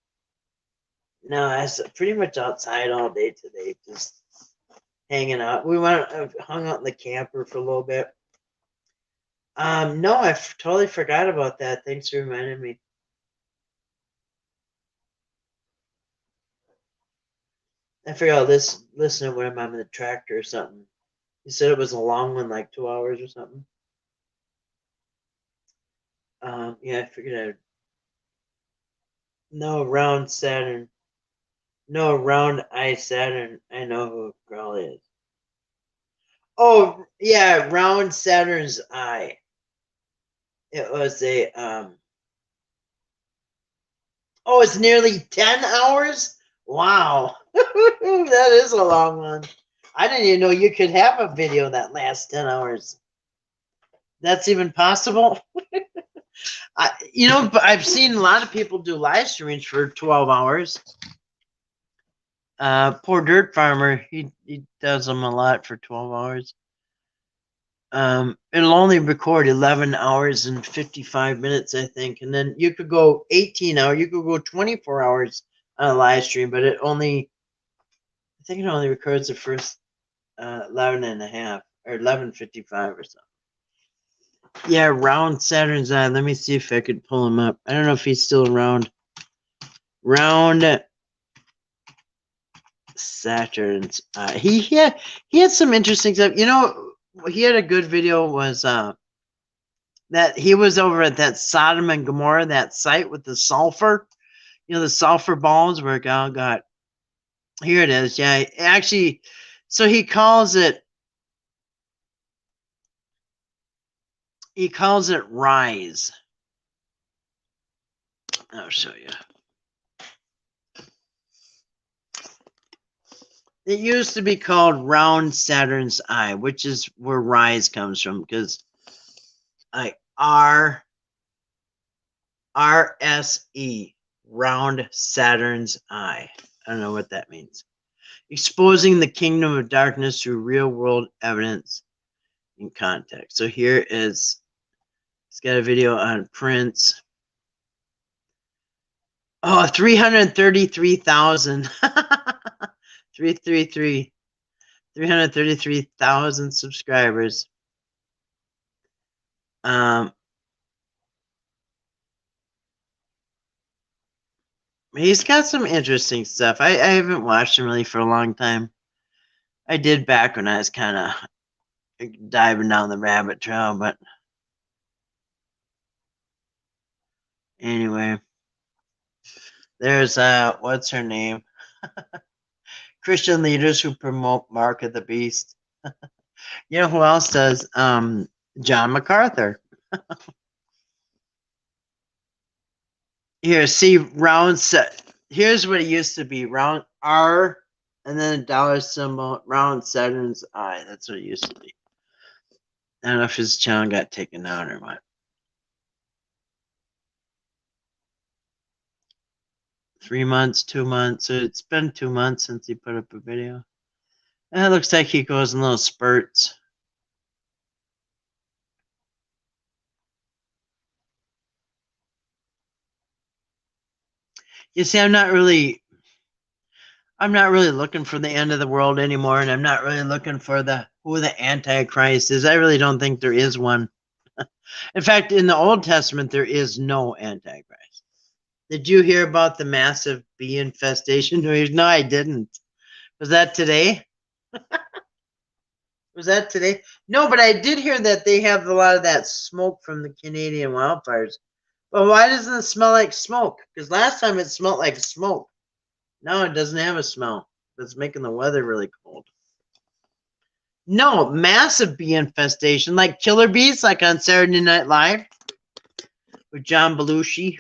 No, I was pretty much outside all day today, just hanging out. We hung out in the camper for a little bit. No, I totally forgot about that. Thanks for reminding me. I figured I'll listen to when I'm in the tractor or something. You said it was a long one, like 2 hours or something. Yeah, I figured I'd. No, round Saturn. No, round eye Saturn. I know who Crowley is. Oh, yeah, round Saturn's eye. It was a Oh, it's nearly 10 hours? Wow. That is a long one. I didn't even know you could have a video that lasts 10 hours. That's even possible? I've seen a lot of people do live streams for 12 hours. Poor Dirt Farmer, he does them a lot for 12 hours. It'll only record 11 hours and 55 minutes, I think. And then you could go 18 hours, you could go 24 hours on a live stream, but I think it only records the first 11 and a half or 11:55 or something. Yeah, round Saturn's eye. Let me see if I could pull him up. I don't know if he's still around. Round Saturn's eye. He had some interesting stuff. He had a good video. Was that he was over at that Sodom and Gomorrah, that site with the sulfur. The sulfur balls where God got. Here it is. Yeah, actually, so he calls it. He calls it Rise. I'll show you. It used to be called Round Saturn's Eye, which is where Rise comes from, because RSE, Round Saturn's Eye. I don't know what that means. Exposing the kingdom of darkness through real world evidence in context. So here is, it's got a video on Prince. Oh, 333,000. 333,000 subscribers. He's got some interesting stuff. I haven't watched him really for a long time. I did back when I was kind of diving down the rabbit trail, but anyway, there's what's her name? Christian leaders who promote Mark of the Beast. You know who else does? John MacArthur. Here, see, round set. Here's what it used to be: round R, and then a dollar symbol, round Saturn's eye. That's what it used to be. I don't know if his channel got taken down or what. 3 months, 2 months. So it's been 2 months since he put up a video. And it looks like he goes in little spurts. You see, I'm not really looking for the end of the world anymore, and I'm not really looking for who the Antichrist is. I really don't think there is one. In fact, in the Old Testament, there is no Antichrist. Did you hear about the massive bee infestation? No, I didn't. Was that today? Was that today? No, but I did hear that they have a lot of that smoke from the Canadian wildfires. But why doesn't it smell like smoke? Because last time it smelled like smoke. Now it doesn't have a smell. That's making the weather really cold. No, massive bee infestation, like killer bees, like on Saturday Night Live with John Belushi.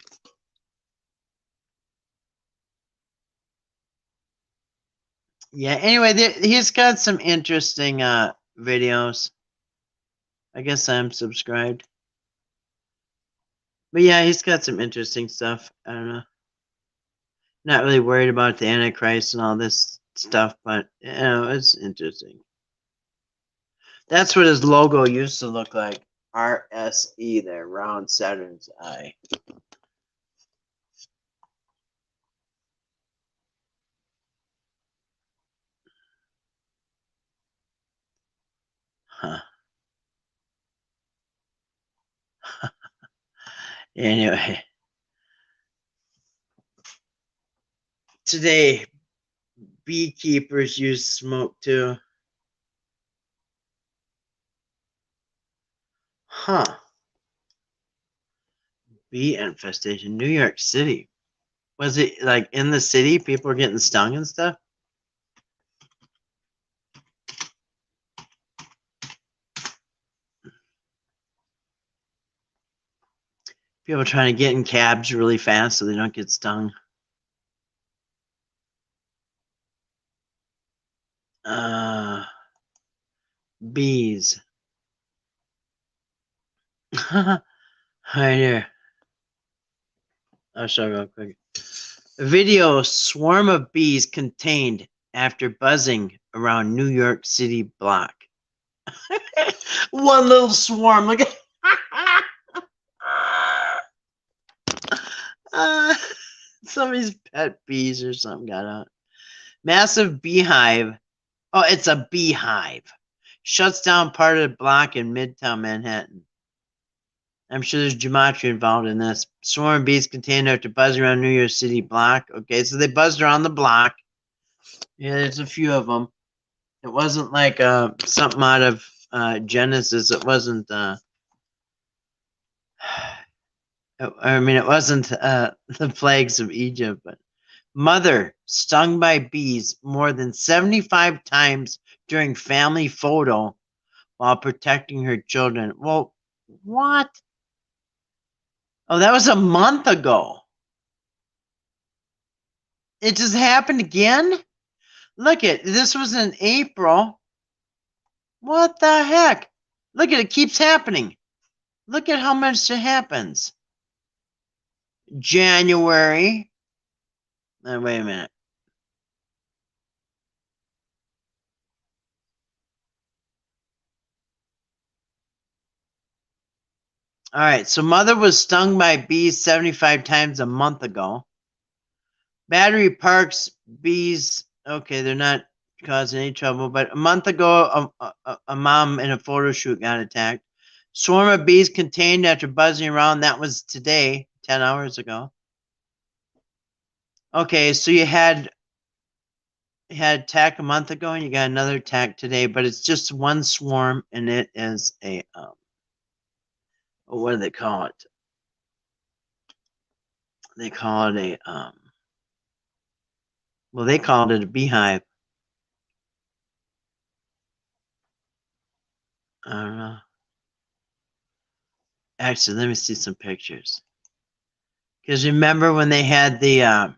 Yeah, anyway, he's got some interesting videos. I guess I'm subscribed. But yeah, he's got some interesting stuff. I don't know. Not really worried about the Antichrist and all this stuff, but you know, it's interesting. That's what his logo used to look like. RSE there, round Saturn's eye. Huh. Anyway. Today, beekeepers use smoke too. Huh. Bee infestation, New York City. Was it like in the city? People were getting stung and stuff? People trying to get in cabs really fast so they don't get stung. Bees. Right here. I'll show you real quick. A video, swarm of bees contained after buzzing around New York City block. One little swarm. Look at somebody's pet bees or something got out. Massive beehive. Oh, it's a beehive. Shuts down part of the block in Midtown Manhattan. I'm sure there's gematria involved in this. Swarm of bees contained after buzzing around New York City block. Okay, so they buzzed around the block. Yeah, there's a few of them. It wasn't like something out of Genesis. It wasn't. I mean, it wasn't the plagues of Egypt, but mother stung by bees more than 75 times during family photo while protecting her children. Well, what? Oh, that was a month ago. It just happened again? Look at this was in April. What the heck? Look at it keeps happening. Look at how much it happens. January. Wait a minute. All right, so mother was stung by bees 75 times a month ago. Battery Park's bees, okay, they're not causing any trouble, but a month ago, a mom in a photo shoot got attacked. Swarm of bees contained after buzzing around. That was today, 10 hours ago. Okay, so you had attack a month ago and you got another attack today, but it's just one swarm and it is a what do they call it? They call it a well, they called it a beehive. I don't know. Actually, let me see some pictures. Because remember when they had the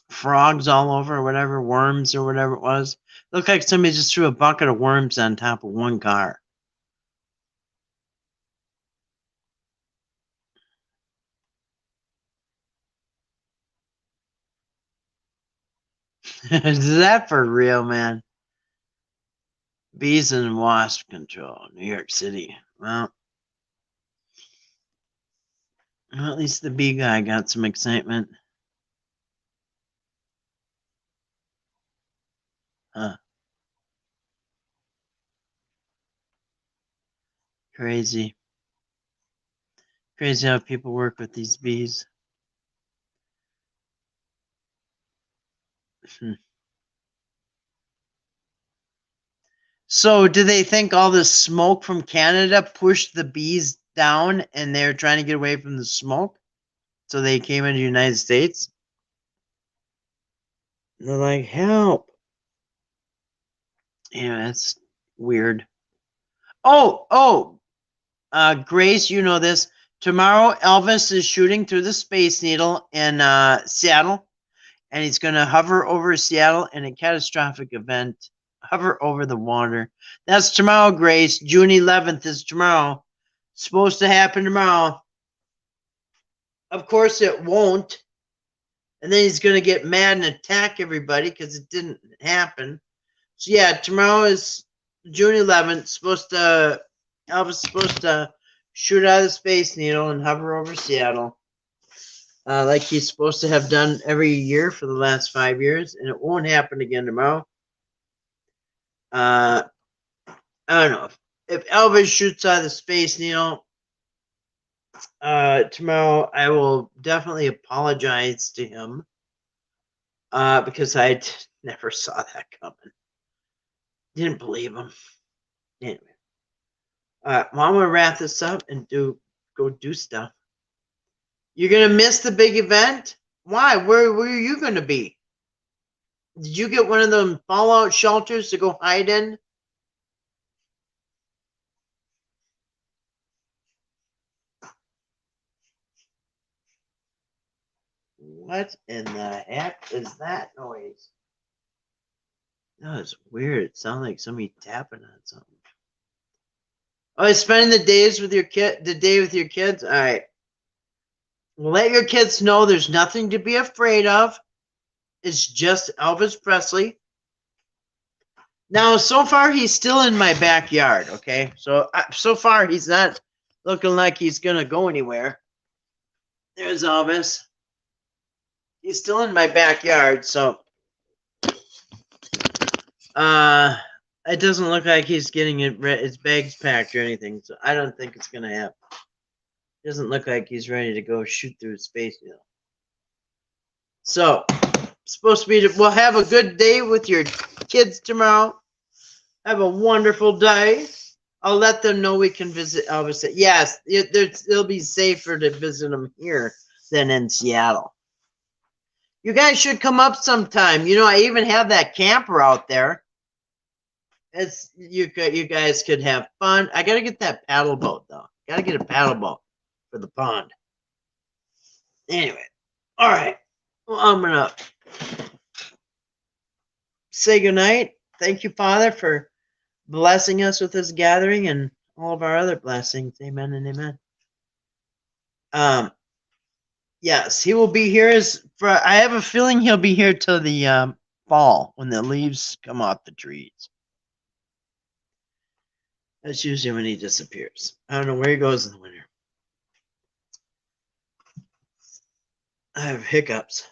frogs all over, or whatever, worms or whatever it was? It looked like somebody just threw a bucket of worms on top of one car. Is that for real, man? Bees and wasp control, New York City. Well, at least the bee guy got some excitement. Huh. Crazy. Crazy how people work with these bees. So, do they think all this smoke from Canada pushed the bees down and they're trying to get away from the smoke. So they came into the United States. And they're like, help. Yeah, that's weird. Grace, you know this. Tomorrow, Elvis is shooting through the Space Needle in Seattle, and he's going to hover over Seattle in a catastrophic event. Hover over the water. That's tomorrow, Grace. June 11th is tomorrow. Supposed to happen tomorrow. Of course, it won't. And then he's going to get mad and attack everybody because it didn't happen. So, yeah, tomorrow is June 11th. Elvis is supposed to shoot out of the Space Needle and hover over Seattle. Like he's supposed to have done every year for the last 5 years. And it won't happen again tomorrow. I don't know. If Elvis shoots out of the Space Needle tomorrow, I will definitely apologize to him because I never saw that coming. Didn't believe him. Anyway. Well, I'm going to wrap this up and go do stuff. You're going to miss the big event? Why? Where are you going to be? Did you get one of them fallout shelters to go hide in? What in the heck is that noise? That was weird. It sounded like somebody tapping on something. Oh, spending the day with your kids? All right. Well, let your kids know there's nothing to be afraid of. It's just Elvis Presley. Now, so far, he's still in my backyard, okay? So far, he's not looking like he's going to go anywhere. There's Elvis. He's still in my backyard, so it doesn't look like he's getting his bags packed or anything, so I don't think it's going to happen. It doesn't look like he's ready to go shoot through space, you know. So, supposed to be, we'll have a good day with your kids tomorrow. Have a wonderful day. I'll let them know we can visit Elvis. Yes, it'll be safer to visit them here than in Seattle. You guys should come up sometime. You know, I even have that camper out there. You guys could have fun. I gotta get that paddle boat though. Gotta get a paddle boat for the pond. Anyway, all right. Well, I'm gonna say goodnight. Thank you, Father, for blessing us with this gathering and all of our other blessings. Amen and amen. Yes, he will be here. I have a feeling he'll be here till the fall when the leaves come off the trees. That's usually when he disappears. I don't know where he goes in the winter. I have hiccups.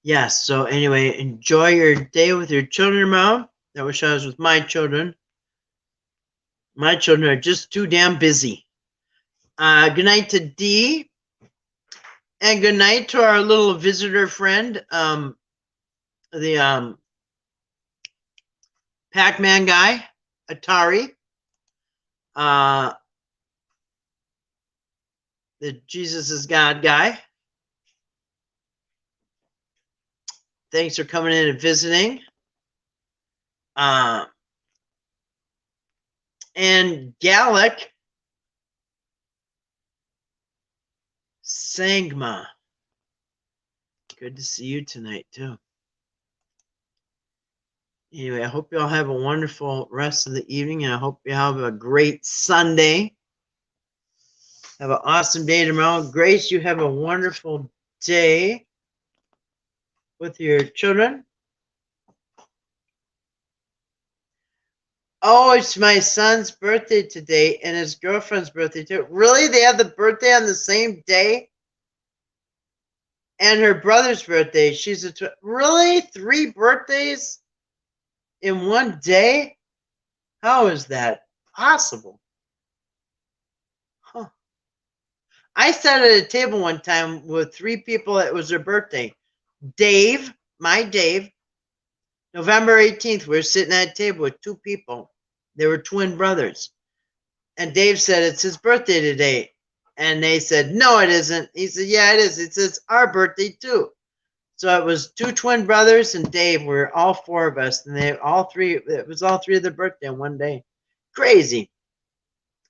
Yes, so anyway, enjoy your day with your children, Mom. I wish I was with my children. My children are just too damn busy. Good night to Dee. And good night to our little visitor friend, the Pac-Man guy, Atari. The Jesus is God guy. Thanks for coming in and visiting. And Gallic Sangma. Good to see you tonight, too. Anyway, I hope you all have a wonderful rest of the evening, and I hope you have a great Sunday. Have an awesome day tomorrow. Grace, you have a wonderful day with your children. Oh, it's my son's birthday today and his girlfriend's birthday too. Really? They have the birthday on the same day? And her brother's birthday. Really? 3 birthdays in one day? How is that possible? Huh. I sat at a table one time with 3 people. It was their birthday. Dave, my Dave, November 18th, we were sitting at a table with two people. They were twin brothers. And Dave said, it's his birthday today. And they said, no, it isn't. He said, yeah, it is. It says our birthday too. So it was two twin brothers and Dave were all four of us. And it was all three of their birthday on one day. Crazy.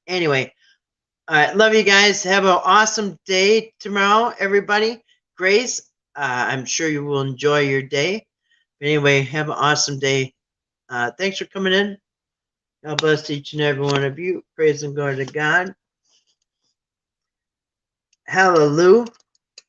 Anyway, all right. Love you guys. Have an awesome day tomorrow, everybody. Grace, I'm sure you will enjoy your day. But anyway, have an awesome day. Thanks for coming in. God bless each and every one of you. Praise and glory to God. Hallelujah.